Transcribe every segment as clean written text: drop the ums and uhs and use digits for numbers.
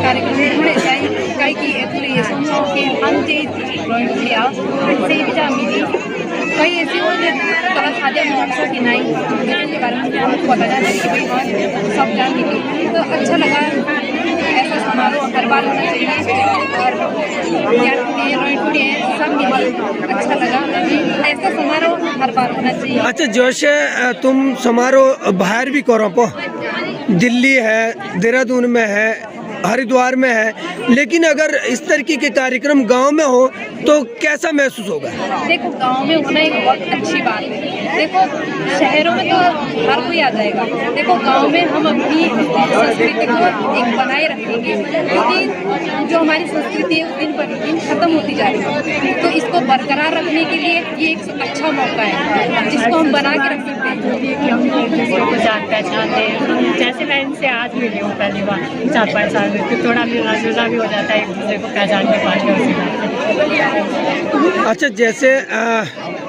कार्यक्रम थोड़े काही की थोड़ी ये समझो कि हम जे ड्राइंग किया से भी जा मिली कई ऐसी हो कला साझा महोत्सव की नहीं के बारे में हमको पता चला कि भाई हाँ सब जान मिली तो अच्छा लगा। ऐसा समारोह हर बार होना चाहिए और सब मिली अच्छा लगा। ऐसा समारोह हर बार होना चाहिए। अच्छा जोशे तुम समारोह बाहर भी करो पो दिल्ली है, देहरादून में है, हरिद्वार में है, लेकिन अगर इस तरीके के कार्यक्रम गांव में हो तो कैसा महसूस होगा? देखो गांव में होना एक बहुत अच्छी बात है। देखो शहरों में तो हर कोई आ जाएगा, देखो गांव में हम अपनी संस्कृति को एक बनाए रखेंगे क्योंकि जो हमारी संस्कृति है दिन पर दिन खत्म होती जा रही है। तो इसको बरकरार रखने के लिए ये एक अच्छा मौका है जिसको हम बना के रख सकते हैं कि हम एक दूसरे को जान पहचानते हैं। जैसे मैं इनसे आज मिली हूँ पहली बार 4-5 साल में, फिर थोड़ा मिलना जुलना भी हो जाता है, एक दूसरे को पहचान के पास। अच्छा जैसे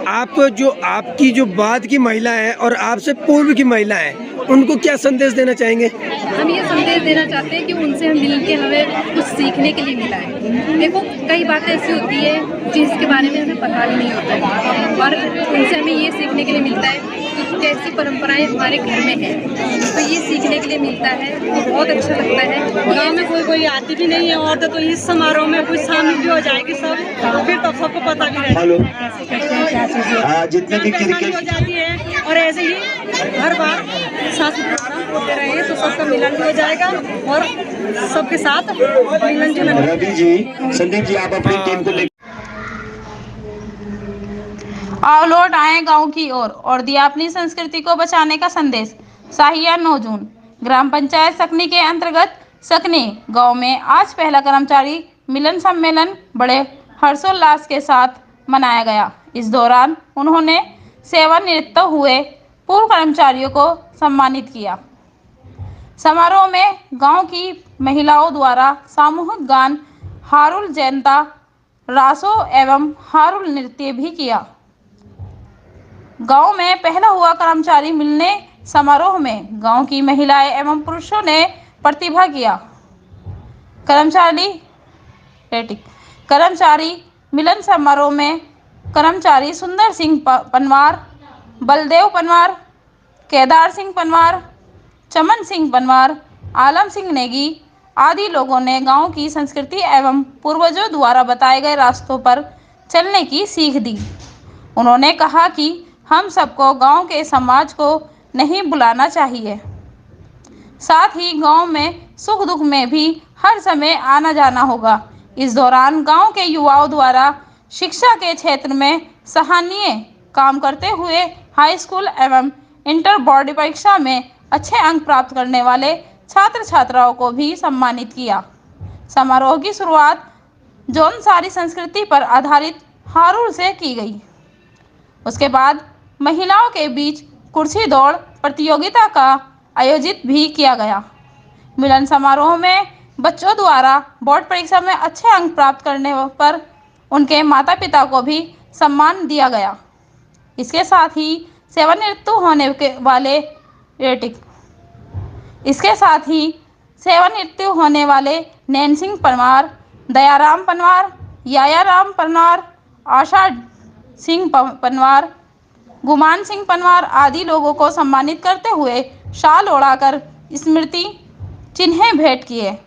आपकी जो बाद की महिला है और आपसे पूर्व की महिला है उनको क्या संदेश देना चाहेंगे? हम ये संदेश देना चाहते हैं कि उनसे हम मिल के हमें कुछ सीखने के लिए मिला है। देखो कई बातें ऐसी होती है जिसके बारे में हमें पता भी नहीं होता है और उनसे हमें ये सीखने के लिए मिलता है कि कैसी परंपराएं हमारे घर में है, तो ये सीखने के लिए मिलता है तो बहुत अच्छा लगता है। गाँव में कोई आती भी नहीं है औरतें, तो इस समारोह में कुछ शामिल भी हो जाएगी सब, फिर तब सबको पता भी रहेगा जितने भी क्रिकेट हो जाती है। और ऐसे ही हर बार सांस्कृतिक प्रोग्राम होते रहे तो सबका मिलन भी हो जाएगा और सबके साथ मिलन जुलन। रवि जी, संदीप जी, आप अपनी टीम को ले आओ लौट आए गांव की ओर और दिया अपनी संस्कृति को बचाने का संदेश। साहिया 9 जून ग्राम पंचायत सकनी के अंतर्गत सकनी गांव में आज पहला कर्मचारी मिलन सम्मेलन बड़े हर्षोल्लास के साथ मनाया गया। इस दौरान उन्होंने सेवानिवृत्त हुए पूर्व कर्मचारियों को सम्मानित किया। समारोह में गांव की महिलाओं द्वारा सामूहिक गान, हारुल जयंता, रासो एवं हारुल नृत्य भी किया। गांव में पहला हुआ कर्मचारी मिलने समारोह में गांव की महिलाएं एवं पुरुषों ने प्रतिभा किया। कर्मचारी मिलन समारोह में कर्मचारी सुंदर सिंह पनवार, बलदेव पनवार, केदार सिंह पनवार, चमन सिंह पनवार, आलम सिंह नेगी आदि लोगों ने गांव की संस्कृति एवं पूर्वजों द्वारा बताए गए रास्तों पर चलने की सीख दी। उन्होंने कहा कि हम सबको गांव के समाज को नहीं भुलाना चाहिए, साथ ही गांव में सुख दुख में भी हर समय आना जाना होगा। इस दौरान गांव के युवाओं द्वारा शिक्षा के क्षेत्र में सराहनीय काम करते हुए हाई स्कूल एवं इंटर बोर्ड परीक्षा में अच्छे अंक प्राप्त करने वाले छात्र छात्राओं को भी सम्मानित किया। समारोह की शुरुआत जौनसारी संस्कृति पर आधारित हारुल से की गई। उसके बाद महिलाओं के बीच कुर्सी दौड़ प्रतियोगिता का आयोजित भी किया गया। मिलन समारोह में बच्चों द्वारा बोर्ड परीक्षा में अच्छे अंक प्राप्त करने पर उनके माता पिता को भी सम्मान दिया गया। इसके साथ ही सेवानिवृत्त होने वाले नैन सिंह पनवार, दयाराम पनवार, यायाराम पनवार, आशा सिंह पनवार, गुमान सिंह पनवार आदि लोगों को सम्मानित करते हुए शाल ओढ़ाकर स्मृति चिन्ह भेंट किए।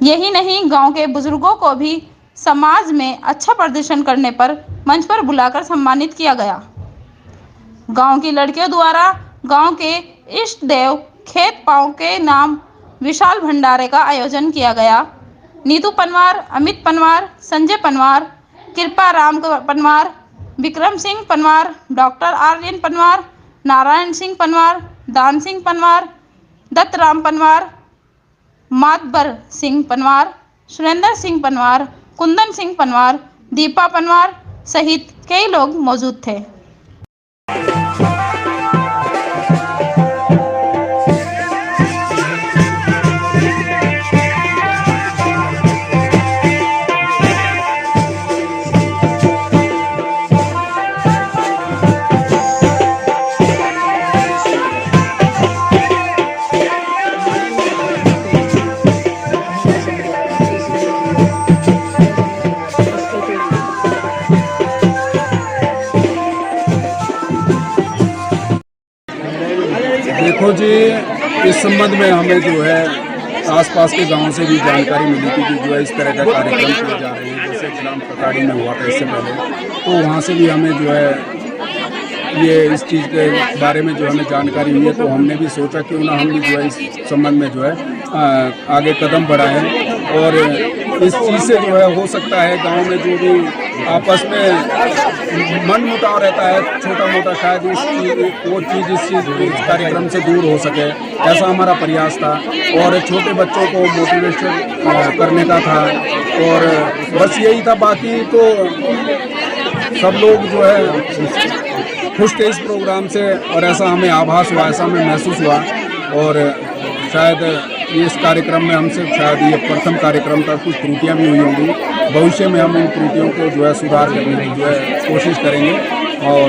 यही नहीं, गांव के बुजुर्गों को भी समाज में अच्छा प्रदर्शन करने पर मंच पर बुलाकर सम्मानित किया गया। गांव की लड़कियों द्वारा गांव के इष्ट देव खेत पांव के नाम विशाल भंडारे का आयोजन किया गया। नीतू पनवार, अमित पनवार, संजय पनवार, कृपा राम पनवार, विक्रम सिंह पनवार, डॉक्टर आर्यन पनवार, नारायण सिंह पनवार, दान सिंह पनवार, दत्तराम पनवार, मातबर सिंह पनवार, सुरेंद्र सिंह पनवार, कुंदन सिंह पनवार, दीपा पनवार सहित कई लोग मौजूद थे। जी इस संबंध में हमें जो है आसपास के गांव से भी जानकारी मिली थी कि जो है इस तरह का कार्यक्रम किए जा रहे हैं, जैसे ग्राम कटाड़ी में हुआ था इससे पहले, तो वहाँ से भी हमें जो है ये इस चीज़ के बारे में जो हमें जानकारी हुई है, तो हमने भी सोचा क्यों ना हम भी जो है इस संबंध में जो है आगे कदम बढ़ाएं और इस चीज़ से जो है हो सकता है गांव में जो भी आपस में मन मुटाव रहता है छोटा मोटा, शायद वो चीज़ इस कार्यक्रम से दूर हो सके, ऐसा हमारा प्रयास था। और छोटे बच्चों को मोटिवेशन करने का था और बस यही था। बाकी तो सब लोग जो है खुश थे इस प्रोग्राम से और ऐसा हमें आभास हुआ, ऐसा हमें महसूस हुआ। और शायद इस कार्यक्रम में हमसे शायद ये प्रथम कार्यक्रम था, कुछ त्रुटियां भी हुई होंगी, भविष्य में हम उन त्रुटियों को जो है सुधार करने की जो है कोशिश करेंगे। और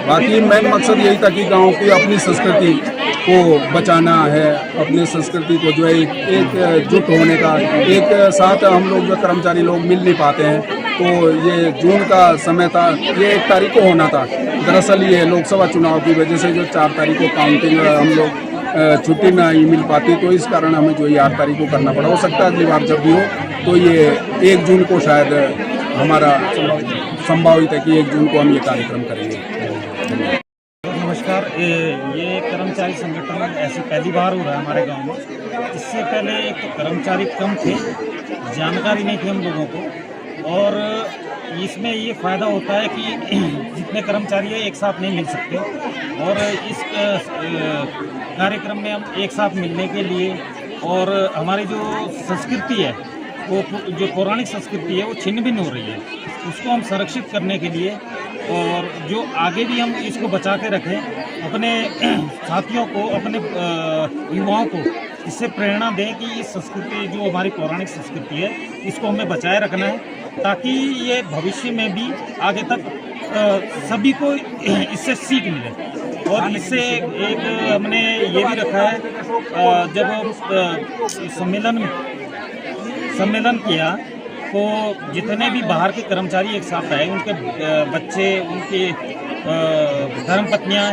बाकी मेन मकसद यही था कि गांव की अपनी संस्कृति को बचाना है, अपनी संस्कृति को जो है एक जुट होने का, एक साथ हम लोग जो कर्मचारी लोग मिल नहीं पाते हैं, तो ये जून का समय था, ये 1 तारीख को होना था। दरअसल ये लोकसभा चुनाव की वजह से जो 4 तारीख को काउंटिंग हम लोग छुट्टी नहीं मिल पाती, तो इस कारण हमें जो ये 8 तारीख को करना पड़ा। हो सकता है अगली बार जब भी हो तो ये 1 जून को शायद हमारा संभावित है कि 1 जून को हम ये कार्यक्रम करेंगे। नमस्कार, ये कर्मचारी संगठन ऐसी पहली बार हो रहा है हमारे गांव में। इससे पहले एक तो कर्मचारी कम थे, जानकारी नहीं थी हम लोगों को, और इसमें ये फ़ायदा होता है कि जितने कर्मचारी हैं एक साथ नहीं मिल सकते, और इस कार्यक्रम में हम एक साथ मिलने के लिए और हमारी जो संस्कृति है, वो जो पौराणिक संस्कृति है वो छिन्न भिन्न हो रही है, उसको हम संरक्षित करने के लिए और जो आगे भी हम इसको बचा के रखें, अपने साथियों को, अपने युवाओं को इससे प्रेरणा दें कि इस संस्कृति जो हमारी पौराणिक संस्कृति है इसको हमें बचाए रखना है, ताकि ये भविष्य में भी आगे तक सभी को इससे सीख मिले। और इससे एक हमने ये भी रखा है, जब सम्मेलन किया तो जितने भी बाहर के कर्मचारी एक साथ आए, उनके बच्चे, उनके धर्मपत्नियाँ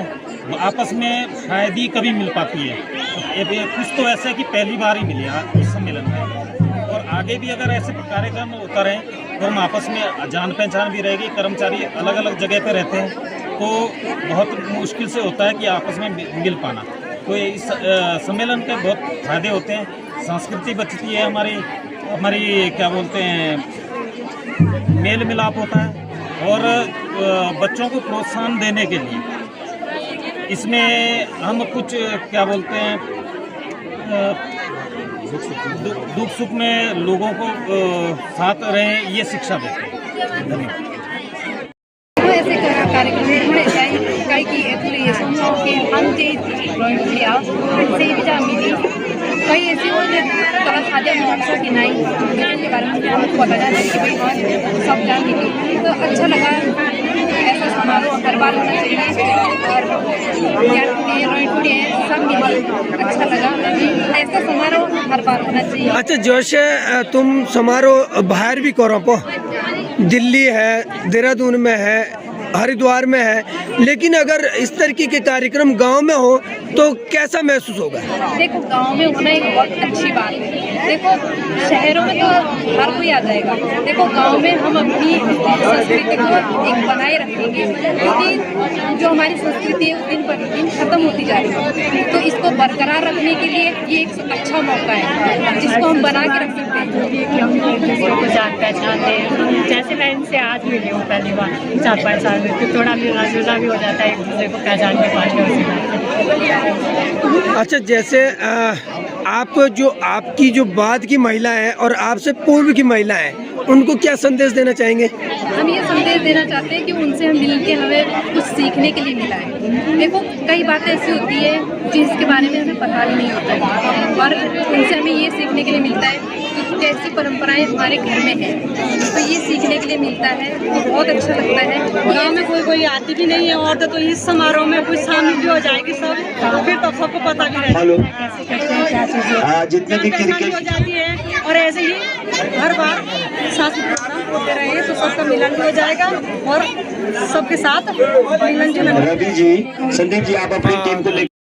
आपस में शायद ही कभी मिल पाती है। कुछ तो ऐसा है कि पहली बार ही मिले इस सम्मेलन में, और आगे भी अगर ऐसे कार्यक्रम होता रहे तो हम आपस में जान पहचान भी रहेगी। कर्मचारी अलग अलग जगह पे रहते हैं तो बहुत मुश्किल से होता है कि आपस में मिल पाना, तो इस सम्मेलन के बहुत फायदे होते हैं। संस्कृति बचती है हमारी क्या बोलते हैं, मेल मिलाप होता है, और बच्चों को प्रोत्साहन देने के लिए इसमें हम कुछ क्या बोलते हैं, दुख सुख में लोगों को साथ रहें, ये शिक्षा देते हैं। धन्यवाद। ऐसे कार्यक्रम काही की थोड़ी की आमचे से विचार मिली कई ऐसी हो थोड़ा साझा महोत्सव की नहीं के बारे में हमको पता चला कि भाई हाँ सब जान मिली, तो अच्छा लगा। ऐसा समारोह हर बार होना चाहिए और रोइटुड़ी सब मिली, अच्छा लगा। ऐसा समारोह हर बार होना चाहिए। अच्छा, जैसे तुम समारोह बाहर भी करो पो, दिल्ली है, देहरादून में है, हरिद्वार में है, लेकिन अगर इस तरीके के कार्यक्रम गांव में हो तो कैसा महसूस होगा? देखो, गांव में होना एक बहुत अच्छी बात है। देखो, शहरों में तो हर कोई आ जाएगा। देखो, गांव में हम अपनी संस्कृति को एक बनाए रखेंगे, क्योंकि जो हमारी संस्कृति है वो दिन पर दिन खत्म होती जा रही है, तो इसको बरकरार रखने के लिए ये एक अच्छा मौका है जिसको हम बना के रख सकते हैं। कि हम एक दूसरे को जान पहचानते हैं। जैसे मैं इनसे आज मिली हूँ पहली बार 4-5 साल में, तो थोड़ा मिलना जुलना भी हो जाता है, एक दूसरे को पहचान के पास। अच्छा, जैसे आपकी जो बाद की महिला है और आपसे पूर्व की महिला है, उनको क्या संदेश देना चाहेंगे? हम ये संदेश देना चाहते हैं कि उनसे हम मिल के हमें कुछ सीखने के लिए मिला है। देखो, कई बातें ऐसी होती है जिसके बारे में हमें पता भी नहीं होता है, और उनसे हमें ये सीखने के लिए मिलता है कि कैसी परंपराएं हमारे घर में है, तो ये सीखने के लिए मिलता है, तो बहुत अच्छा लगता है। गाँव में कोई आती भी नहीं है औरतें, तो इस समारोह में कुछ शामिल भी हो जाएगी सब, फिर तो सबको पता भी रहेगा जितने भी क्रिकेट हो जाती है। और ऐसे ही हर बार सांस्कृतिक प्रोग्राम होते रहेंगे तो सबका मिलन भी हो जाएगा और सबके साथ मिलन जुलन रवि जी, संदीप जी, आप अपनी टीम को लेकर